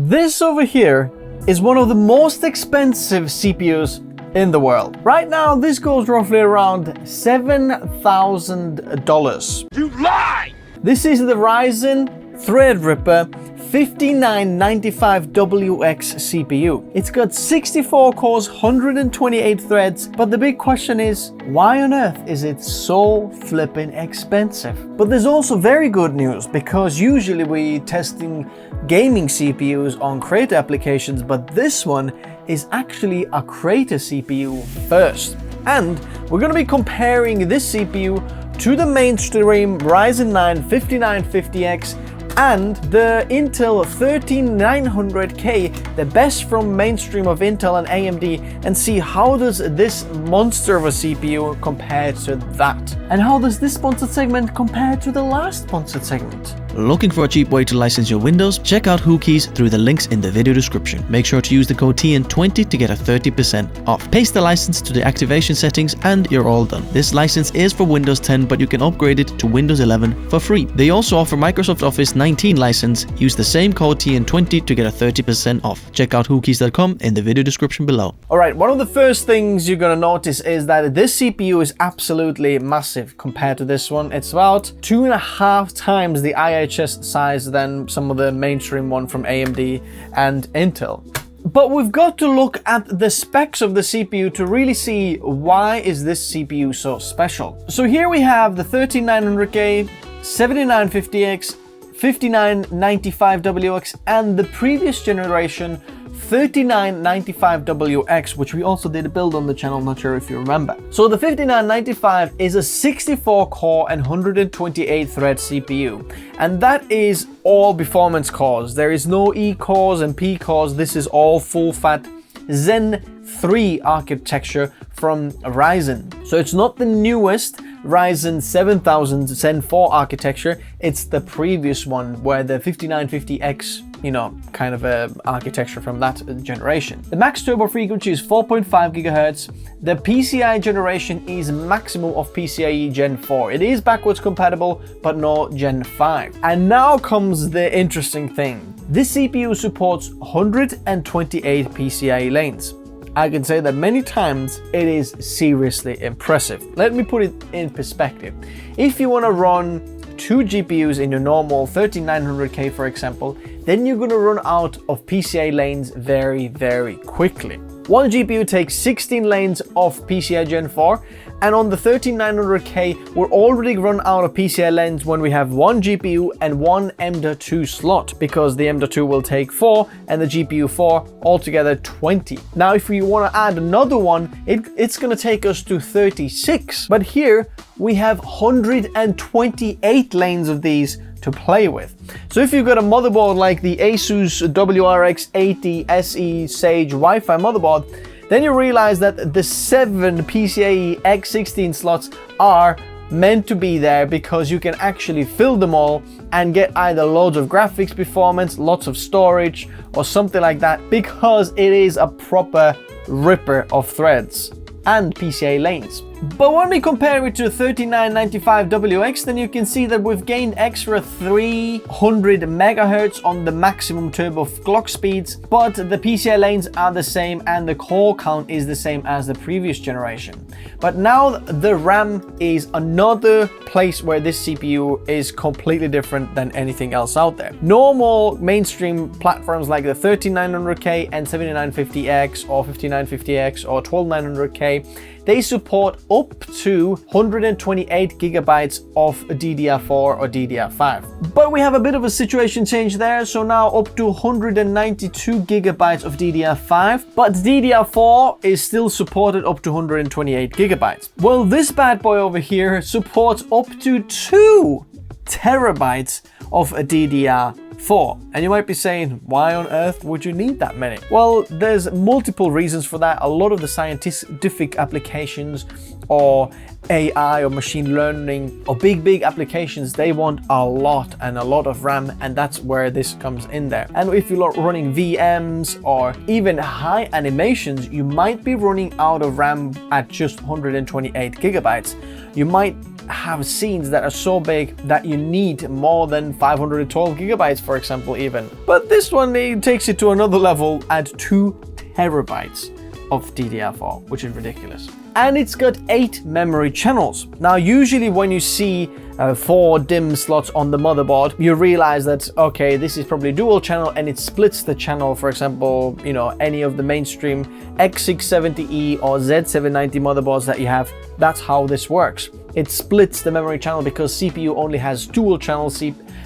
This over here is one of the most expensive CPUs in the world. Right now, this goes roughly around $7,000. You lie! This is the Ryzen Threadripper 5995WX CPU. It's got 64 cores, 128 threads, but the big question is, why on earth is it so flippin' expensive? But there's also very good news, because usually we testing gaming CPUs on creator applications, but this one is actually a creator CPU first. And we're going to be comparing this CPU to the mainstream Ryzen 9 5950X and the Intel 13900K, the best from mainstream of Intel and AMD, and see how does this monster of a CPU compare to that? And how does this sponsored segment compare to the last sponsored segment? Looking for a cheap way to license your Windows? Check out WhoKeys through the links in the video description. Make sure to use the code TN20 to get a 30% off. Paste the license to the activation settings and you're all done. This license is for Windows 10, but you can upgrade it to Windows 11 for free. They also offer Microsoft Office 19 license. Use the same code TN20 to get a 30% off. Check out whokeys.com in the video description below. Alright, one of the first things you're gonna notice is that this CPU is absolutely massive compared to this one. It's about 2.5 times the IHS size than some of the mainstream one from AMD and Intel. But we've got to look at the specs of the CPU to really see why is this CPU so special. So here we have the 13900K, 7950X, 5995WX, and the previous generation 3995WX, which we also did a build on the channel, not sure if you remember. So the 5995 is a 64 core and 128 thread CPU, and that is all performance cores. There is no E cores and P cores. This is all full fat Zen 3 architecture from Ryzen. So it's not the newest Ryzen 7000 Zen 4 architecture, it's the previous one where the 5950X, you know, kind of a architecture from that generation. The max turbo frequency is 4.5 GHz. The PCIe generation is maximum of PCIe Gen 4. It is backwards compatible, but no Gen 5. And now comes the interesting thing. This CPU supports 128 PCIe lanes. I can say that many times it is seriously impressive. Let me put it in perspective. If you want to run 2 GPUs in your normal 13900K, for example, then you're going to run out of PCIe lanes very, very quickly. One GPU takes 16 lanes of PCIe Gen 4, and on the 13900K, we're already run out of PCIe lanes when we have one GPU and one M.2 slot, because the M.2 will take 4 and the GPU 4, altogether 20. Now, if we want to add another one, it's going to take us to 36. But here we have 128 lanes of these to play with. So if you've got a motherboard like the Asus WRX80 SE Sage Wi-Fi motherboard, then you realize that the 7 PCIe X16 slots are meant to be there because you can actually fill them all and get either loads of graphics performance, lots of storage, or something like that, because it is a proper ripper of threads and PCIe lanes. But when we compare it to 3995WX, then you can see that we've gained extra 300 MHz on the maximum turbo clock speeds, but the PCIe lanes are the same and the core count is the same as the previous generation. But now the RAM is another place where this CPU is completely different than anything else out there. Normal mainstream platforms like the 13900K and 7950X or 5950X or 12900K, they support up to 128 gigabytes of DDR4 or DDR5. But we have a bit of a situation change there, so now up to 192 gigabytes of DDR5, but DDR4 is still supported up to 128 gigabytes. Well, this bad boy over here supports up to 2 terabytes of a DDR4. And you might be saying, why on earth would you need that many? Well, there's multiple reasons for that. A lot of the scientific applications or AI or machine learning or big applications, they want a lot of RAM, and that's where this comes in there. And if you're running VMs or even high animations, you might be running out of RAM at just 128 gigabytes. You might have scenes that are so big that you need more than 512 gigabytes, for example, even. But this one, it takes it to another level at 2 terabytes of DDR4, which is ridiculous. And it's got 8 memory channels. Now, usually when you see 4 DIMM slots on the motherboard, you realize that, okay, this is probably dual channel and it splits the channel. For example, you know, any of the mainstream X670E or Z790 motherboards that you have, that's how this works. It splits the memory channel because CPU only has dual channel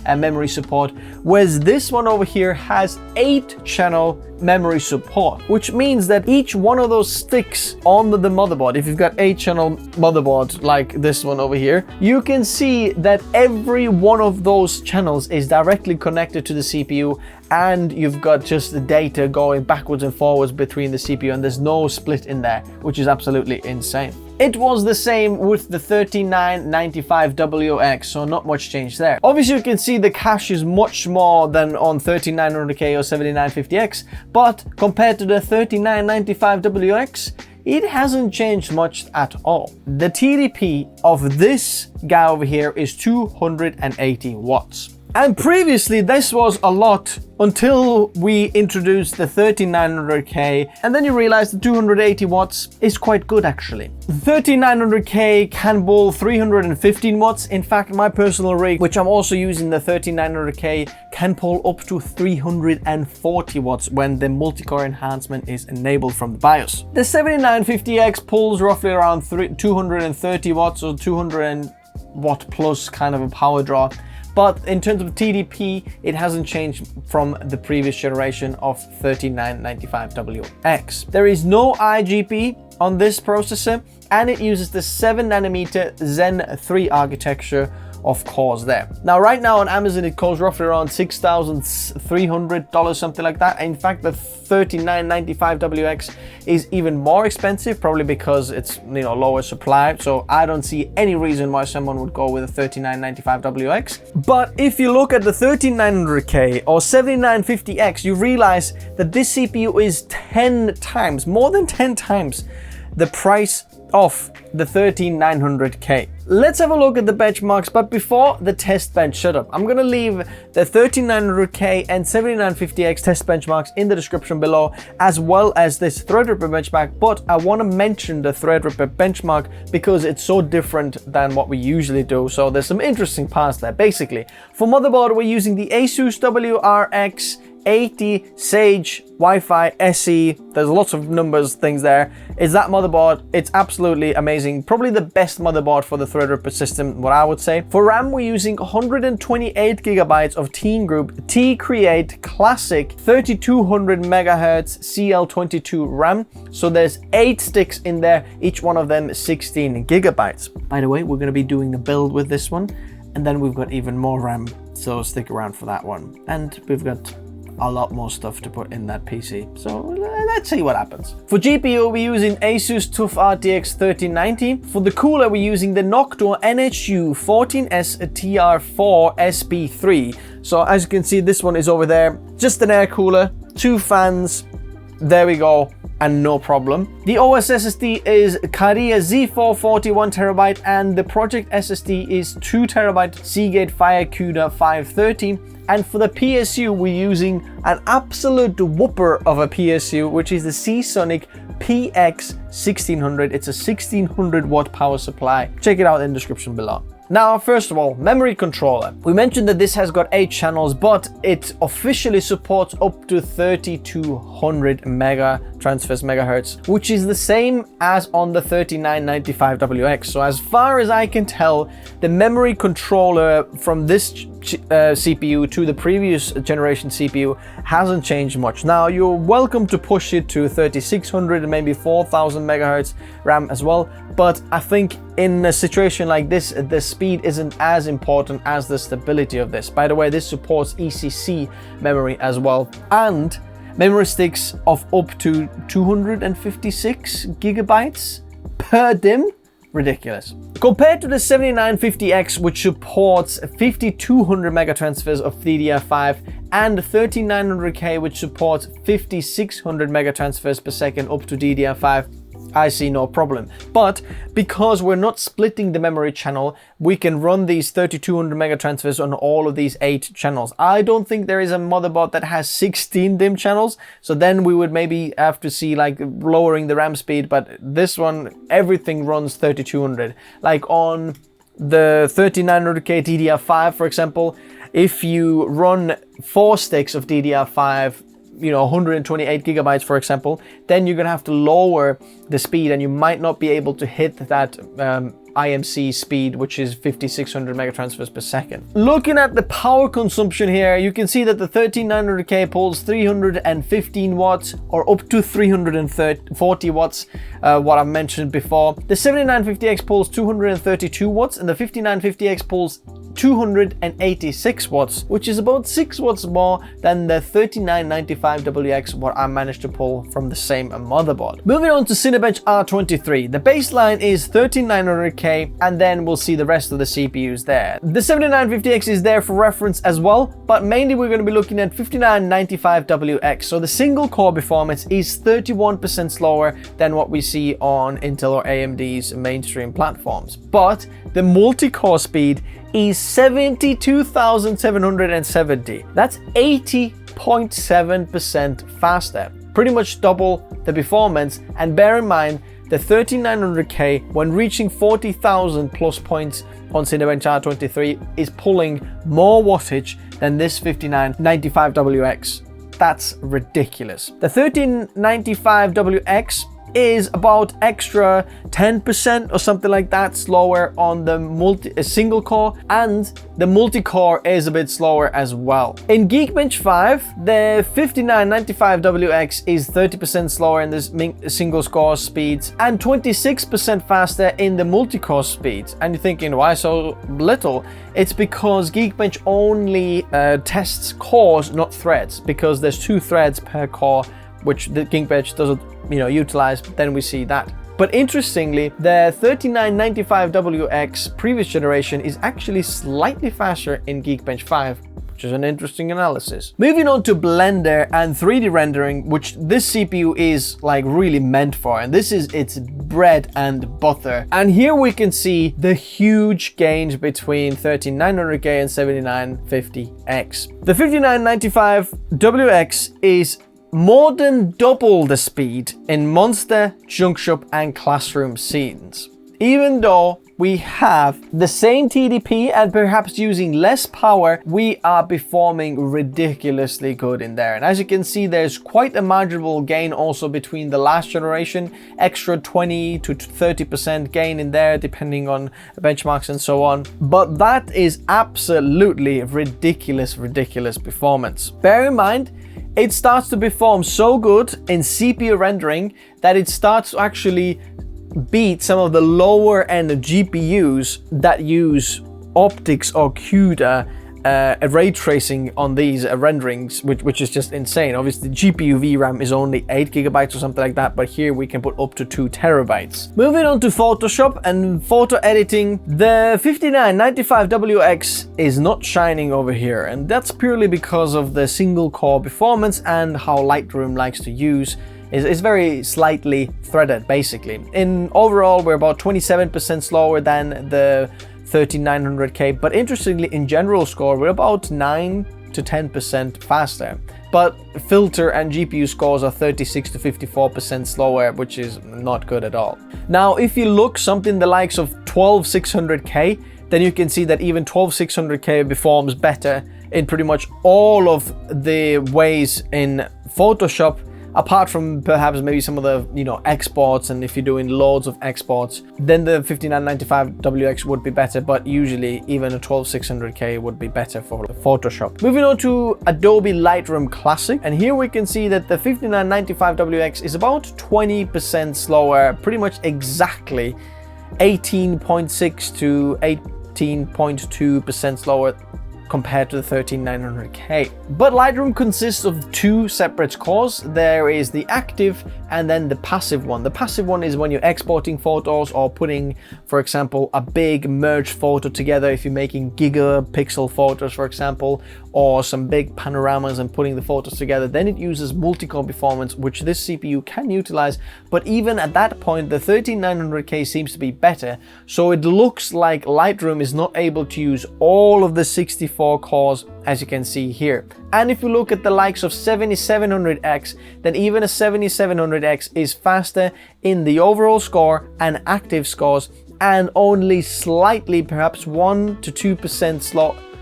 memory support, whereas this one over here has 8 channel memory support, which means that each one of those sticks on the motherboard, if you've got 8 channel motherboard like this one over here, you can see that every one of those channels is directly connected to the CPU, and you've got just the data going backwards and forwards between the CPU, and there's no split in there, which is absolutely insane. It was the same with the 3995WX, so not much change there. Obviously, you can see the cache is much more than on 3900K or 7950X, but compared to the 3995WX, it hasn't changed much at all. The TDP of this guy over here is 280 watts. And previously this was a lot until we introduced the 3900K, and then you realize the 280 watts is quite good actually. The 3900K can pull 315 watts. In fact, my personal rig, which I'm also using, the 3900K, can pull up to 340 watts when the multi-core enhancement is enabled from the BIOS. The 7950X pulls roughly around 230 watts or 200 watt plus kind of a power draw. But in terms of TDP, it hasn't changed from the previous generation of 3995WX. There is no IGP on this processor, and it uses the 7nm Zen 3 architecture of cores there. Now, right now on Amazon, it costs roughly around $6,300, something like that. In fact, the 3995WX is even more expensive, probably because it's, you know, lower supply. So I don't see any reason why someone would go with a 3995WX. But if you look at the 3900K or 7950X, you realize that this CPU is 10 times, more than 10 times the price of the 13900K. Let's have a look at the benchmarks, but before, the test bench setup. I'm gonna leave the 13900K and 7950X test benchmarks in the description below, as well as this Threadripper benchmark, but I wanna mention the Threadripper benchmark because it's so different than what we usually do, so there's some interesting parts there. Basically, for motherboard, we're using the Asus WRX 80 Sage Wi-Fi SE. There's lots of numbers, things there. Is that motherboard? It's absolutely amazing. Probably the best motherboard for the Threadripper system, what I would say. For RAM, we're using 128 gigabytes of Teen Group T-Create Classic 3200 megahertz CL22 RAM. So there's 8 sticks in there, each one of them 16 gigabytes. By the way, we're going to be doing a build with this one, and then we've got even more RAM, so stick around for that one. And we've got a lot more stuff to put in that PC, so let's see what happens. For GPU, we're using Asus TUF RTX 3090. For the cooler, we're using the Noctua NHU 14S TR4 SP3. So as you can see, this one is over there, just an air cooler, 2 fans, there we go, and no problem. The OS SSD is Carrier Z440 1TB, and the project SSD is 2TB Seagate Firecuda 530. And for the PSU, we're using an absolute whooper of a PSU, which is the Seasonic PX1600. It's a 1600 watt power supply. Check it out in the description below. Now, first of all, memory controller. We mentioned that this has got 8 channels, but it officially supports up to 3200 mega transfers megahertz, which is the same as on the 3995WX. So as far as I can tell, the memory controller from this CPU to the previous generation CPU hasn't changed much. Now, you're welcome to push it to 3600 and maybe 4000 megahertz RAM as well, but I think in a situation like this, the speed isn't as important as the stability of this. By the way, this supports ECC memory as well, and memory sticks of up to 256 gigabytes per DIMM. ridiculous. Compared to the 7950X, which supports 5200 megatransfers of DDR5 and 13900K, which supports 5600 megatransfers per second up to DDR5, I see no problem. But because we're not splitting the memory channel, we can run these 3200 megatransfers on all of these 8 channels. I don't think there is a motherboard that has 16 DIMM channels, so then we would maybe have to see like lowering the RAM speed, but this one, everything runs 3200. Like on the 3900K DDR5, for example, if you run 4 sticks of DDR5, 128 gigabytes, for example, then you're gonna have to lower the speed and you might not be able to hit that IMC speed, which is 5600 megatransfers per second. Looking at the power consumption here, you can see that the 13900K pulls 315 watts or up to 340 watts, what I've mentioned before. The 7950X pulls 232 watts and the 5950X pulls 286 watts, which is about 6 watts more than the 3995WX, what I managed to pull from the same motherboard. Moving on to Cinebench R23. The baseline is 13900K, and then we'll see the rest of the CPUs there. The 7950X is there for reference as well, but mainly we're going to be looking at 5995WX. So the single core performance is 31% slower than what we see on Intel or AMD's mainstream platforms, but the multi-core speed is 72,770. That's 80.7% faster, pretty much double the performance. And bear in mind, the 13900K, when reaching 40,000 plus points on Cinebench R23, is pulling more wattage than this 5995WX. That's ridiculous. The 1395WX is about extra 10% or something like that slower on the single core, and the multi-core is a bit slower as well. In Geekbench 5, the 5995WX is 30% slower in the single core speeds and 26% faster in the multi-core speeds. And you're thinking, why so little? It's because Geekbench only tests cores, not threads, because there's 2 threads per core, which the Geekbench doesn't utilize, but then we see that. But interestingly, the 3995WX previous generation is actually slightly faster in Geekbench 5, which is an interesting analysis. Moving on to Blender and 3D rendering, which this CPU is like really meant for, and this is its bread and butter. And here we can see the huge gains between 13900K and 7950X. The 5995WX is more than double the speed in monster, junk shop, and classroom scenes. Even though we have the same TDP and perhaps using less power, we are performing ridiculously good in there. And as you can see, there's quite a marginal gain also between the last generation, extra 20 to 30% gain in there, depending on benchmarks and so on. But that is absolutely ridiculous performance. Bear in mind, it starts to perform so good in CPU rendering that it starts to actually beat some of the lower end GPUs that use optics or CUDA ray tracing on these renderings, which is just insane. Obviously, GPU VRAM is only 8 gigabytes or something like that, but here we can put up to 2 terabytes. Moving on to Photoshop and photo editing, the 5995WX is not shining over here, and that's purely because of the single core performance and how Lightroom likes to use. Is very slightly threaded, basically. In overall, we're about 27% slower than the 13900K, but interestingly, in general score, we're about 9 to 10% faster. But filter and GPU scores are 36 to 54% slower, which is not good at all. Now, if you look something the likes of 12600K, then you can see that even 12600K performs better in pretty much all of the ways in Photoshop, apart from perhaps maybe some of the exports, and if you're doing loads of exports, then the 5995WX would be better, but usually even a 12600K would be better for Photoshop. Moving on to Adobe Lightroom Classic, and here we can see that the 5995WX is about 20% slower, pretty much exactly 18.6 to 18.2% slower compared to the 13900K. But Lightroom consists of 2 separate cores. There is the active and then the passive one. The passive one is when you're exporting photos or putting, for example, a big merge photo together. If you're making gigapixel photos, for example, or some big panoramas and putting the photos together, then it uses multi-core performance, which this CPU can utilize. But even at that point, the 13900K seems to be better. So it looks like Lightroom is not able to use all of the 64 cores, as you can see here. And if you look at the likes of 7700X, then even a 7700X is faster in the overall score and active scores, and only slightly, perhaps 1 to 2%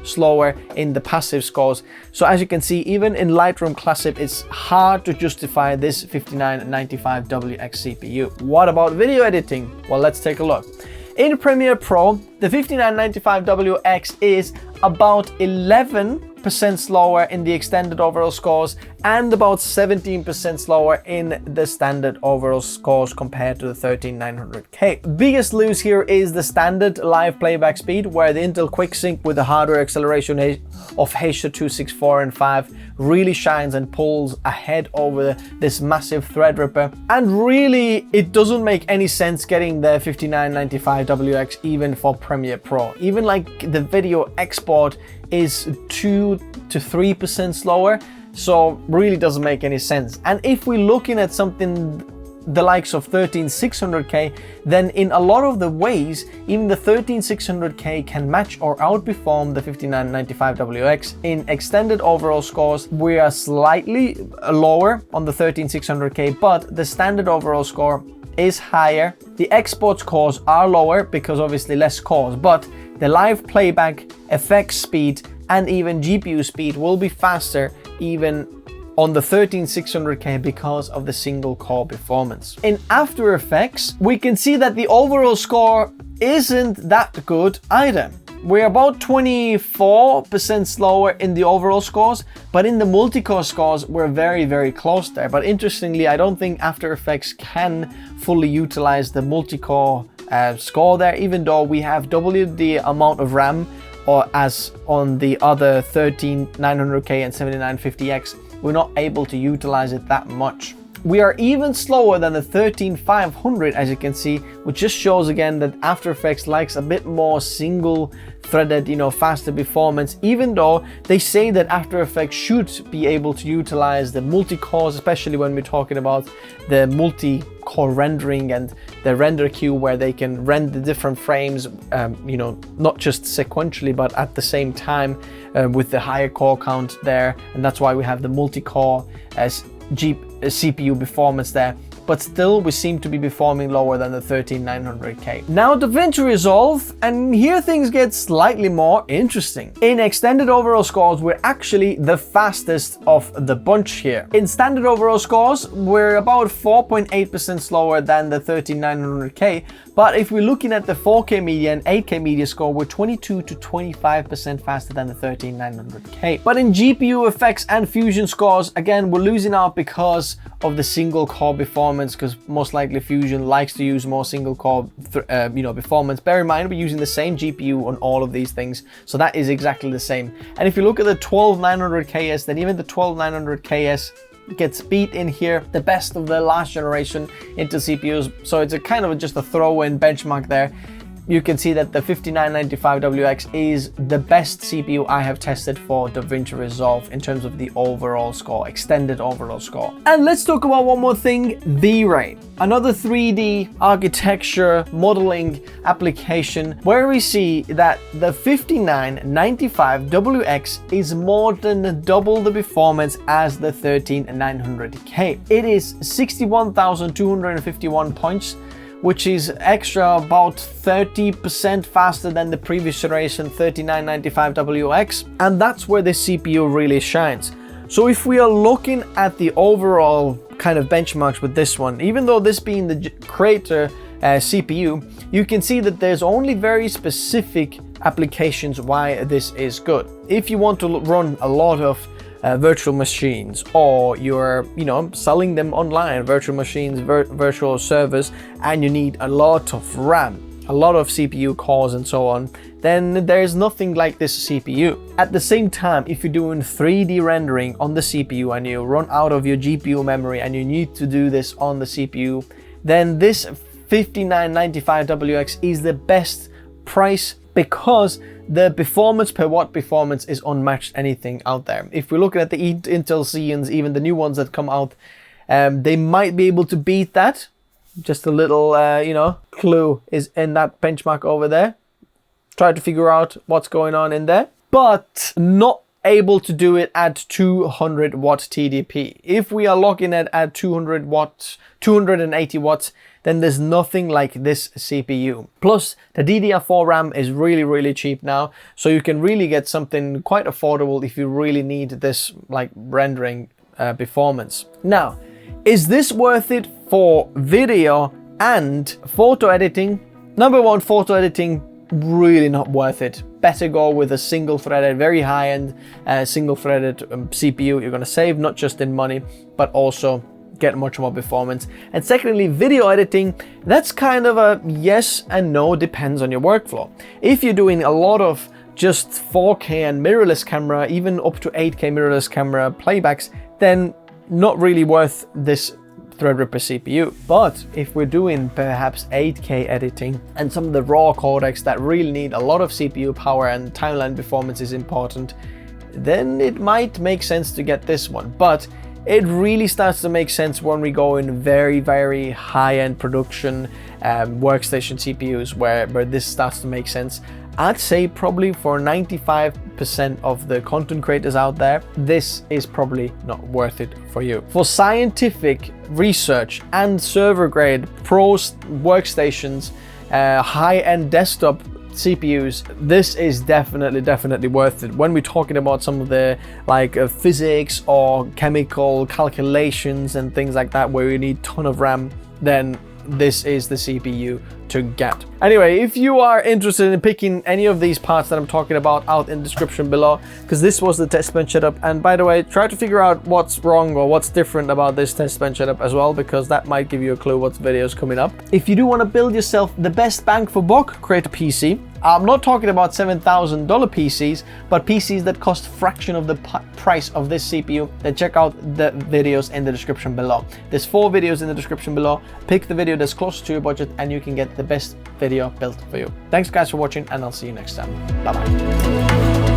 slower in the passive scores. So as you can see, even in Lightroom Classic, it's hard to justify this 5995WX CPU. What about video editing? Well, let's take a look. In Premiere Pro, the 5995WX is about 11% slower in the extended overall scores and about 17% slower in the standard overall scores compared to the 13900K. Biggest lose here is the standard live playback speed, where the Intel QuickSync with the hardware acceleration of H.264 and 5 really shines and pulls ahead over this massive Threadripper. And really, it doesn't make any sense getting the 5995WX even for Premiere Pro. Even like the video export is 2 to 3% slower, so really doesn't make any sense. And if we're looking at something the likes of 13600K, then in a lot of the ways, even the 13600K can match or outperform the 5995WX. In extended overall scores, we are slightly lower on the 13600K, but the standard overall score is higher. The export scores are lower because obviously less cores, but the live playback, effects speed, and even GPU speed will be faster even on the 13600K because of the single core performance. In After Effects, we can see that the overall score isn't that good either. We're about 24% slower in the overall scores, but in the multi-core scores, we're very, very close there. But interestingly, I don't think After Effects can fully utilize the multi-core score there, even though we have doubled the amount of RAM, or as on the other 13900K and 7950X, we're not able to utilize it that much. We are even slower than the 13500, as you can see, which just shows again that After Effects likes a bit more single threaded, faster performance, even though they say that After Effects should be able to utilize the multi-cores, especially when we're talking about the multi-core rendering and the render queue, where they can render different frames, not just sequentially, but at the same time with the higher core count there. And that's why we have the multi-core as CPU performance there, but still we seem to be performing lower than the 13900K. Now Davinci Resolve, and here things get slightly more interesting. In extended overall scores, we're actually the fastest of the bunch here. In standard overall scores, we're about 4.8% slower than the 13900K, but if we're looking at the 4K media and 8K media score, we're 22 to 25% faster than the 13900K. But in GPU effects and fusion scores, again, we're losing out because of the single core performance, because most likely Fusion likes to use more single core performance. Bear in mind, we're using the same GPU on all of these things, so that is exactly the same. And if you look at the 12900KS, then even the 12900KS gets beat in here, the best of the last generation Intel CPUs. So it's a kind of just a throw-in benchmark there. You can see that the 5995WX is the best CPU I have tested for Davinci Resolve in terms of the overall score, extended overall score. And let's talk about one more thing, V-Ray. Another 3D architecture modeling application where we see that the 5995WX is more than double the performance as the 13900K. It is 61,251 points, which is extra about 30% faster than the previous generation 3995WX, and that's where this CPU really shines. So if we are looking at the overall kind of benchmarks with this one, even though this being the creator CPU, you can see that there's only very specific applications why this is good. If you want to run a lot of virtual machines, or you're selling them online, virtual machines, virtual servers, and you need a lot of RAM, a lot of CPU cores and so on, then there's nothing like this CPU. At the same time, if you're doing 3D rendering on the CPU and you run out of your GPU memory and you need to do this on the CPU, then this 5995WX is the best price, because the performance per watt performance is unmatched anything out there. If we're looking at the Intel Xeons, even the new ones that come out, they might be able to beat that. Just a little, you know, clue is in that benchmark over there. Try to figure out what's going on in there, but not able to do it at 200 watt TDP. If we are looking at 200 watts, 280 watts, then there's nothing like this CPU. Plus, the DDR4 RAM is really cheap now, so you can really get something quite affordable if you really need this like rendering performance. Now, is this worth it for video and photo editing? Number one, photo editing, really not worth it. Better go with a single-threaded, very high-end single-threaded CPU. You're gonna save not just in money, but also get much more performance. And secondly, video editing, that's kind of a yes and no, depends on your workflow. If you're doing a lot of just 4K and mirrorless camera, even up to 8K mirrorless camera playbacks, then not really worth this Threadripper CPU. But if we're doing perhaps 8K editing and some of the raw codecs that really need a lot of CPU power and timeline performance is important, then it might make sense to get this one. But it really starts to make sense when we go in very high-end production workstation CPUs where this starts to make sense. I'd say probably for 95% of the content creators out there, this is probably not worth it for you. For scientific research and server grade pro workstations, high-end desktop CPUs, this is definitely worth it. When we're talking about some of the like physics or chemical calculations and things like that where you need a ton of RAM, then this is the CPU to get. Anyway, if you are interested in picking any of these parts that I'm talking about out in the description below, because this was the Testbench setup. And by the way, try to figure out what's wrong or what's different about this Testbench setup as well, because that might give you a clue what videos coming up. If you do want to build yourself the best bang for buck creator PC, I'm not talking about $7,000 PCs, but PCs that cost fraction of the price of this CPU, then check out the videos in the description below. There's 4 videos in the description below. Pick the video that's close to your budget and you can get the best video built for you. Thanks guys for watching, and I'll see you next time. Bye bye.